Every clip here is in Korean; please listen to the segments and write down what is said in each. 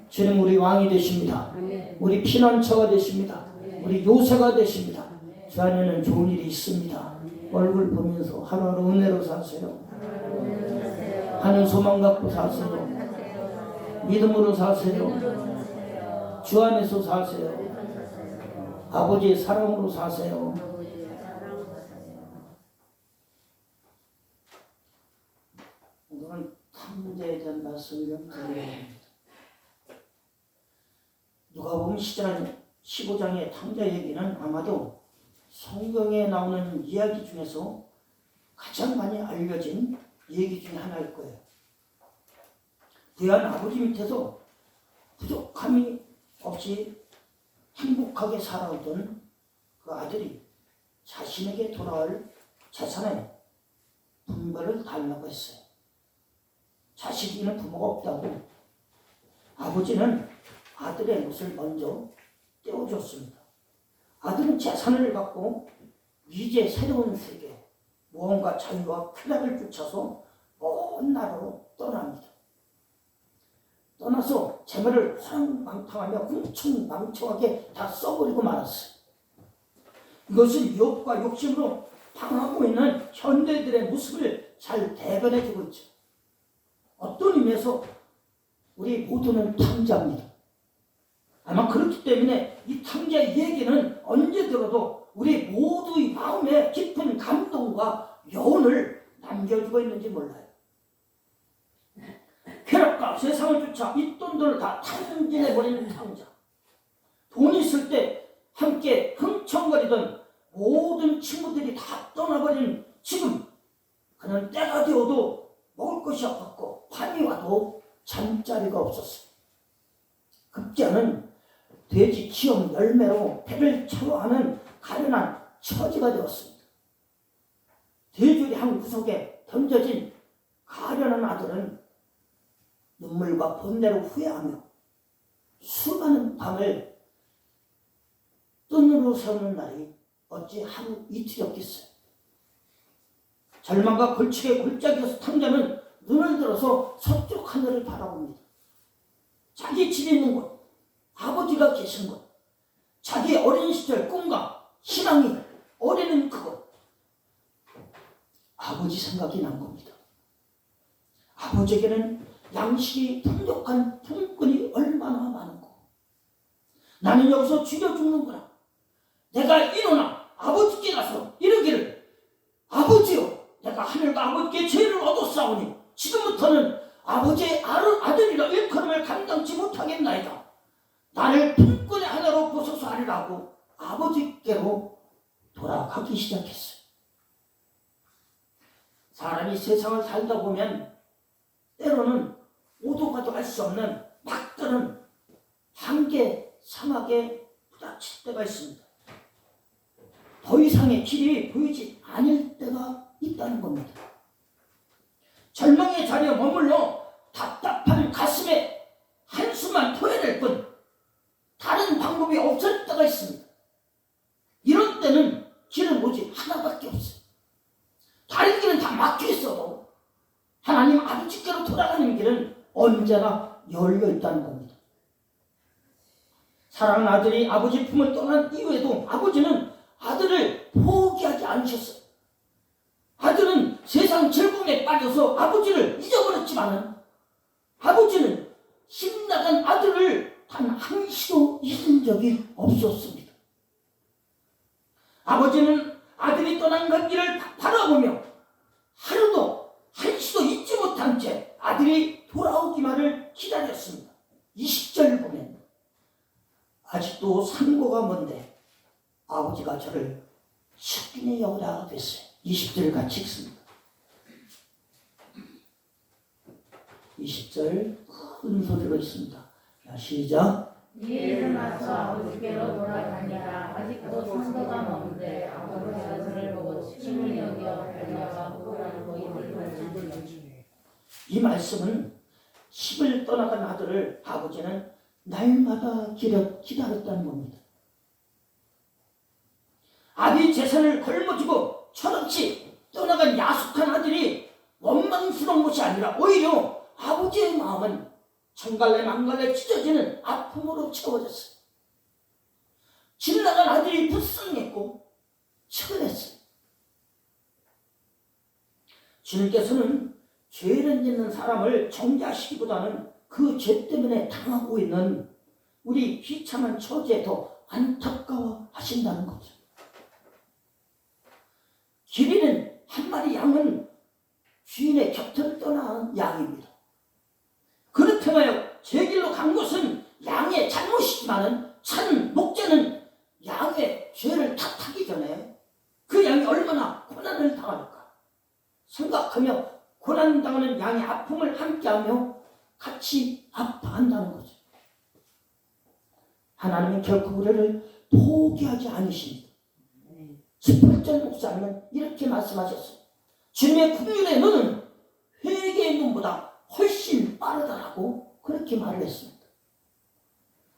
주님 우리 왕이 되십니다. 우리 피난처가 되십니다. 우리 요새가 되십니다. 주 안에는 좋은 일이 있습니다. 얼굴 보면서 하루하루 은혜로 사세요. 하는 소망 갖고 사세요. 믿음으로 사세요. 주 안에서 사세요. 아버지의 사랑으로 사세요. 오늘은 탐자에 대한 말씀을 드리겠습니다. 누가복음 15장의 탐자 얘기는 아마도 성경에 나오는 이야기 중에서 가장 많이 알려진 얘기 중에 하나일 거예요. 부유한 아버지 밑에서 부족함이 없이 행복하게 살아오던 그 아들이 자신에게 돌아올 재산의 분배를 달라고 했어요. 자식이는 부모가 없다고 아버지는 아들의 몫을 먼저 떼어줬습니다. 아들은 재산을 갖고 이제 새로운 세계, 무언가 자유와 쾌락을 붙여서 먼 나라로 떠납니다. 떠나서 재물을 호랑방탕하며 흥청망청하게 다 써버리고 말았어요. 이것은 유혹과 욕심으로 당하고 있는 현대들의 모습을 잘 대변해주고 있죠. 어떤 의미에서 우리 모두는 탕자입니다. 아마 그렇기 때문에 이 탕자의 얘기는 언제 들어도 우리 모두의 마음에 깊은 감동과 여운을 남겨주고 있는지 몰라요. 쾌락과 세상을 쫓아 윗돈들을 다 탕진해버리는 탕자. 돈 있을 때 함께 흥청거리던 모든 친구들이 다 떠나버린 지금 그는 때가 되어도 먹을 것이 없었고 밤이 와도 잠자리가 없었어요. 급기야는 돼지 기업 열매로 배를 채워하는 가련한 처지가 되었습니다. 돼지우리 한 구석에 던져진 가련한 아들은 눈물과 번뇌로 후회하며 수많은 밤을 뜬으로 세우는 날이 어찌 하루 이틀이었겠어요. 절망과 골치에 골짜기에서 탕자는 눈을 들어서 서쪽 하늘을 바라봅니다. 자기 집에 있는 곳, 아버지가 계신 곳, 자기 어린 시절 꿈과 희망이 어리는 그곳, 아버지 생각이 난 겁니다. 아버지에게는 양식이 풍족한 품꾼이 얼마나 많은고, 나는 여기서 죽여 죽는구나. 내가 일어나 아버지께 가서 이르기를, 아버지여, 내가 하늘과 아버지께 죄를 얻었사오니 지금부터는 아버지의 아들이라 일컬음을 감당치 못하겠나이다. 나를 품꾼의 하나로 보소서 하리라고 아버지께로 돌아가기 시작했어요. 사람이 세상을 살다 보면 때로는 오도 가도 알 수 없는 막다른 한계 사막에 부닥칠 때가 있습니다. 더 이상의 길이 보이지 않을 때가 있다는 겁니다. 절망의 자리에 머물러 답답한 가슴에 한숨만 토해낼 뿐 다른 방법이 없을 때가 있습니다. 이런 때는 길은 오직 하나밖에 없어요. 다른 길은 다 막혀 있어도 하나님 아버지께로 돌아가는 길은 언제나 열려 있다는 겁니다. 사랑하는 아들이 아버지 품을 떠난 이후에도 아버지는 아들을 포기하지 않으셨어요. 아들은 세상 즐거움에 빠져서 아버지를 잊어버렸지만 아버지는 힘나간 아들을 단 한시도 잊은 적이 없었습니다. 아버지는 아들이 떠난 그 길을 바라보며 하루도 한시도 잊지 못한 채 아들이 돌아오기만을 기다렸습니다. 20절 보면 아직도 산고가 먼데 아버지가 저를 식빈히 여기다가 됐어요. 20절을 같이 읽습니다. 20절 큰 소리로 있습니다. 자, 시작. 이해를 맞춰 아버지께로 돌아가니라. 아직도 상도가 먼데 아버지가 저를 보고 식빈히 여겨 달려가 보라고 입을 벌리니. 이 말씀은 집을 떠나간 아들을 아버지는 날마다 기다렸다는 겁니다. 아비 재산을 걸머쥐고 철없이 떠나간 야속한 아들이 원망스러운 것이 아니라 오히려 아버지의 마음은 천갈래 만갈래 찢어지는 아픔으로 채워졌어요. 지나간 아들이 불쌍했고 치근했어요. 주님께서는 죄를 짓는 사람을 정죄하시기보다는 그 죄 때문에 당하고 있는 우리 비참한 처지에 더 안타까워 하신다는 거죠. 길 잃은 한 마리 양은 주인의 곁을 떠난 양입니다. 그렇다면 제 길로 간 것은 양의 잘못이지만 참 목자는 양의 죄를 탓하기 전에 그 양이 얼마나 고난을 당할까 생각하며 고난당하는 양의 아픔을 함께하며 같이 아파한다는 거죠. 하나님은 결코 우리를 포기하지 않으십니다. 18절 목사님은 이렇게 말씀하셨어요. 주님의 긍휼의 눈은 회개의 눈보다 훨씬 빠르다라고 그렇게 말을 했습니다.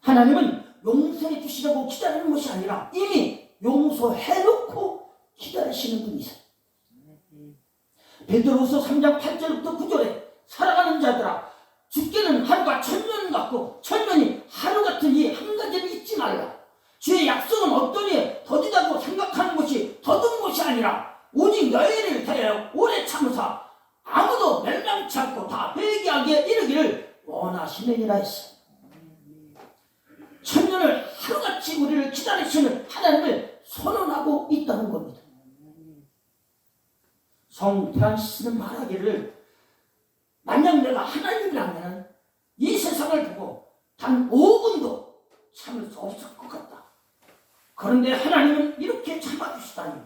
하나님은 용서해 주시려고 기다리는 것이 아니라 이미 용서해놓고 기다리시는 분이세요. 베드로후서 3장 8절부터 9절에 살아가는 자들아 죽게는 하루가 천년 같고 천년이 하루 같은 이 한 가지를 잊지 말라. 주의 약속은 어떠니 더디다고 생각하는 것이 더딘 것이 아니라 오직 너희를 대하여 오래 참으사 아무도 멸망치 않고 다 회개하기에 이르기를 원하시느니라 했어. 천년을 하루같이 우리를 기다리시는 하나님을 선언하고 있다는 겁니다. 성 프란시스는 말하기를 만약 내가 하나님이라면 이 세상을 두고 단 5분도 참을 수 없을 것 같다. 그런데 하나님은 이렇게 참아주시다니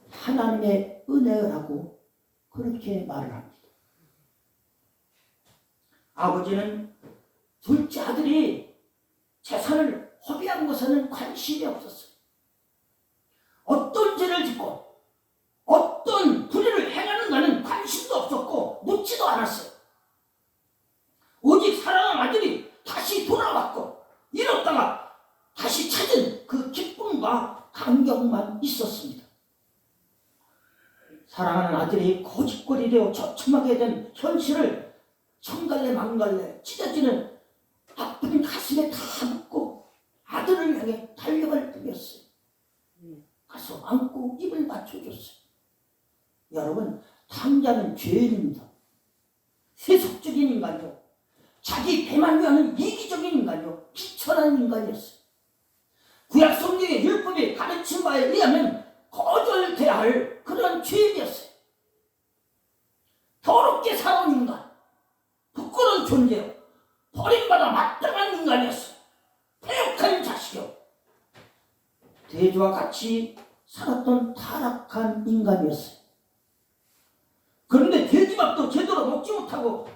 하나님의 은혜라고 그렇게 말을 합니다. 아버지는 둘째 아들이 재산을 허비한 것에는 관심이 없었어요. 어떤 죄를 짓고 어떤 불의를 행하는가는 관심도 없었고 묻지도 않았어요. 오직 사랑하는 아들이 다시 돌아왔고 잃었다가 다시 찾은 그 기쁨과 감격만 있었습니다. 사랑하는 아들이 거짓골이 되어 처참하게 된 현실을 천갈래 만갈래 찢어지는 아픈 가슴에 다 묻고 아들을 향해 달려갈 뿐이었어요. 가서 안고 입을 맞춰줬어요. 여러분, 탕자는 죄인입니다. 세속적인 인간이요, 자기 배만 위하는 이기적인 인간이요, 비천한 인간이었어요. 구약 성경의 율법이 가르친 바에 의하면 거절돼야 할 그런 죄인이었어요. 더럽게 살아온 인간, 부끄러운 존재요, 버림받아 마땅한 인간이었어요. 패역한 자식이요, 돼지와 같이 살았던 타락한 인간이었어요. 그런데 돼지밥도 제대로 먹지 못하고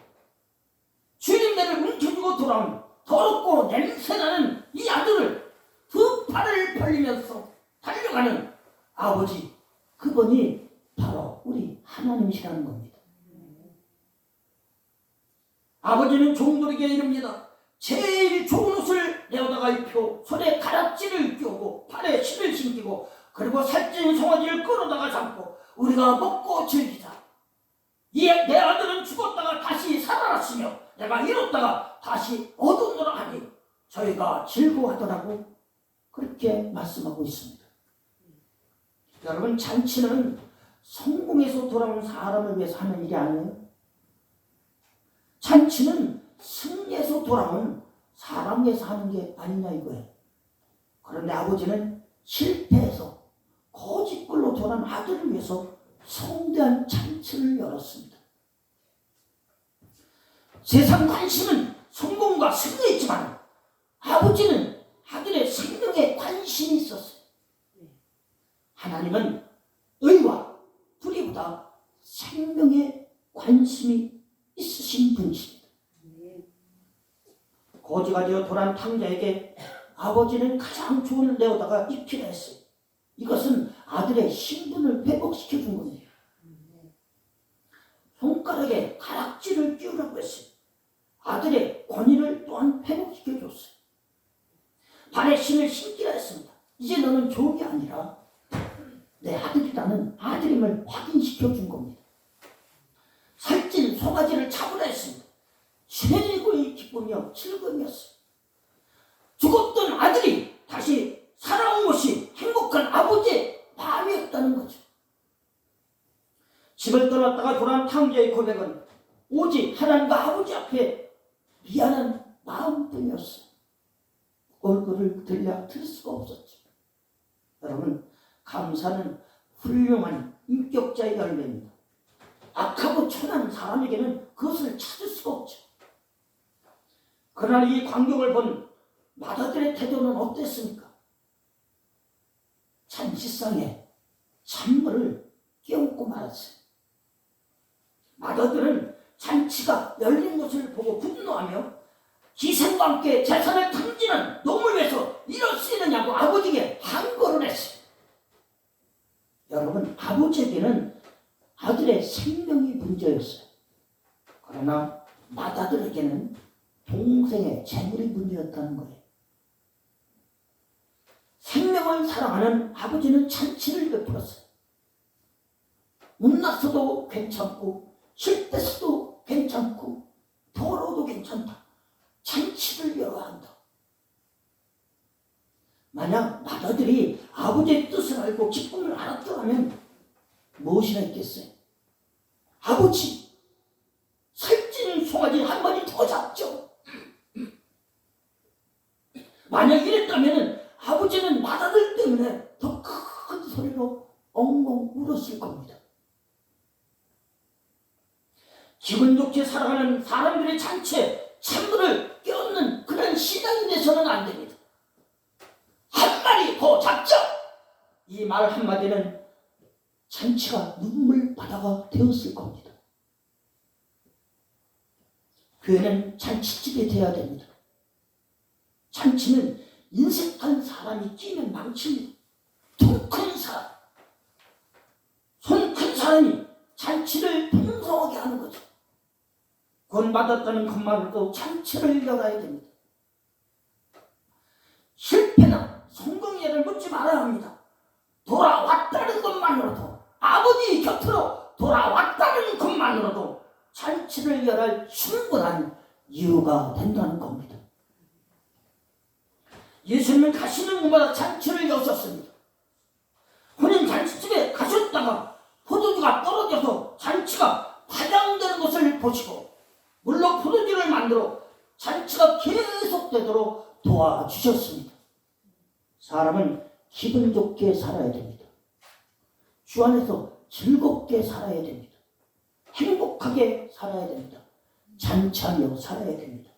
주님네를 움켜쥐고 돌아온 더럽고 냄새나는 이 아들을 두 팔을 벌리면서 달려가는 아버지, 그분이 바로 우리 하나님이시라는 겁니다. 아버지는 종들에게 이릅니다. 제일 좋은 옷을 내어다가 입혀 손에 가락지를 끼우고 팔에 실을 신기고 그리고 살찐 송아지를 끌어다가 잡고 우리가 먹고 즐기자. 내 아들은 죽었다가 다시 살아났으며 내가 잃었다가 다시 얻었노라 하니 저희가 즐거워하더라고 그렇게 말씀하고 있습니다. 여러분, 잔치는 성공해서 돌아온 사람을 위해서 하는 일이 아니에요. 잔치는 승리해서 돌아온 사람 위해서 하는 게 아니냐 이거예요. 그런데 아버지는 실패해서 거짓골로 돌아온 아들을 위해서 성대한 잔치를 열었습니다. 세상 관심은 성공과 승리에 있지만 아버지는 아들의 생명에 관심이 있었어요. 하나님은 의와 불의보다 생명에 관심이 있으신 분이십니다. 거지가 되어 돌아온 탕자에게 아버지는 가장 좋은 내어다가 입히라 했어요. 이것은 아들의 신분을 회복시켜 준 겁니다. 손가락에 가락지를 끼우라고 했어요. 아들의 권위를 또한 회복시켜 줬어요. 발에 신을 신기라 했습니다. 이제 너는 종이 아니라 내 아들이라는 아들임을 확인시켜 준 겁니다. 살찐 송아지를 잡으라 했습니다. 최고의 기쁨이요 즐거움이었어요. 죽었던 아들이 다시 살아온 것이 행복한 아버지의 마음이었다는 거죠. 집을 떠났다가 돌아온 탕자의 고백은 오직 하나님과 아버지 앞에 미안한 마음뿐이었어요. 얼굴을 들을 수가 없었죠. 여러분, 감사는 훌륭한 인격자의 열매입니다. 악하고 천한 사람에게는 그것을 찾을 수가 없죠. 그러나 이 광경을 본 마다들의 태도는 어땠습니까? 잔치상에 찬물을 깨얹고 말았어요. 마다들은 잔치가 열린 것을 보고 분노하며 기생과 함께 재산을 탐지는 놈을 위해서 이럴 수 있느냐고 아버지에게 항거를 했어요. 여러분, 아버지에게는 아들의 생명이 문제였어요. 그러나 마다들에게는 동생의 재물이 문제였다는 거예요. 생명을 사랑하는 아버지는 잔치를 베풀었어요. 못났어도 괜찮고 실패서도 괜찮고 더러워도 괜찮다. 잔치를 열어야 한다. 만약 마다들이 아버지의 뜻을 알고 기쁨을 알았더라면 무엇이나 있겠어요? 아버지, 살찐 송아지 한 마리 더 잡죠. 만약 이랬다면 아버지는 마다들 때문에 더 큰 소리로 엉엉 울었을 겁니다. 기분 좋게 살아가는 사람들의 잔치에 찬물을 깨얹는 그런 신앙이 돼서는 안 됩니다. 한 마리 더 잡죠. 이 말 한마디는 잔치가 눈물바다가 되었을 겁니다. 교회는 잔치집이 되어야 됩니다. 잔치는 인색한 사람이 끼면 망칩니다. 돈 큰 사람, 손 큰 사람이 잔치를 풍성하게 하는 거죠. 구원받았다는 것만으로도 잔치를 열어야 됩니다. 실패나 성공 예를 묻지 말아야 합니다. 돌아왔다는 것만으로도, 아버지 곁으로 돌아왔다는 것만으로도 잔치를 열할 충분한 이유가 된다는 겁니다. 예수님은 가시는 곳마다 잔치를 여셨습니다. 혼인 잔치집에 가셨다가 포도주가 떨어져서 잔치가 파장되는 것을 보시고 물로 포도주를 만들어 잔치가 계속되도록 도와주셨습니다. 사람은 기분 좋게 살아야 됩니다. 주 안에서 즐겁게 살아야 됩니다. 행복하게 살아야 됩니다. 잔치하며 살아야 됩니다.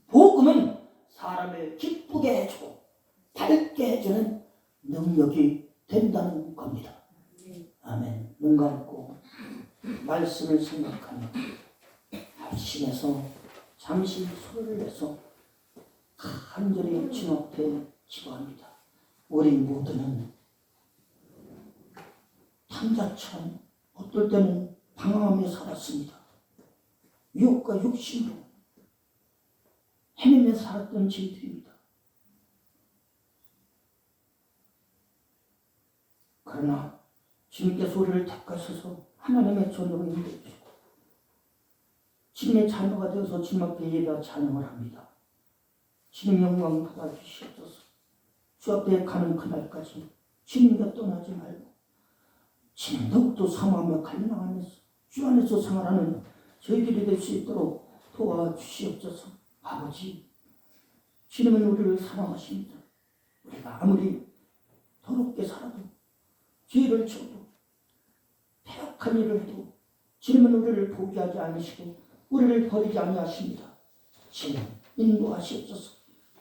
복음은 사람을 기쁘게 해주고 밝게 해주는 능력이 된다는 겁니다. 아멘. 눈 감고 말씀을 생각하며 합심해서 잠시 소리를 내서 간절히 주님 앞에 기도합니다. 우리 모두는 탕자처럼 어떨 때는 방황하며 살았습니다. 유혹과 욕심으로 헤매며 살았던 저희들입니다. 그러나 주님께서 우리를 택하셔서 하나님의 존으로 인도해주시고 주님의 자녀가 되어서 주님 앞에 예배와 찬양을 합니다. 주님 영광 받아주시옵소서. 주 앞에 가는 그날까지 주님과 떠나지 말고 주님 더욱더 사모하며 갈망하면서 주 안에서 생활하는 저희들이 될 수 있도록 도와주시옵소서. 아버지, 주님은 우리를 사랑하십니다. 우리가 아무리 더럽게 살아도 죄를 지어도 패악한 일을 해도 주님은 우리를 포기하지 않으시고 우리를 버리지 아니하십니다. 주님 인도하시옵소서.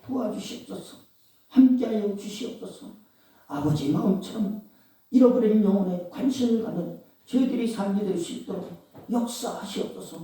도와주시옵소서. 함께하여 주시옵소서. 아버지 마음처럼 잃어버린 영혼에 관심을 갖는 저희들이 삶이 될 수 있도록 역사하시옵소서.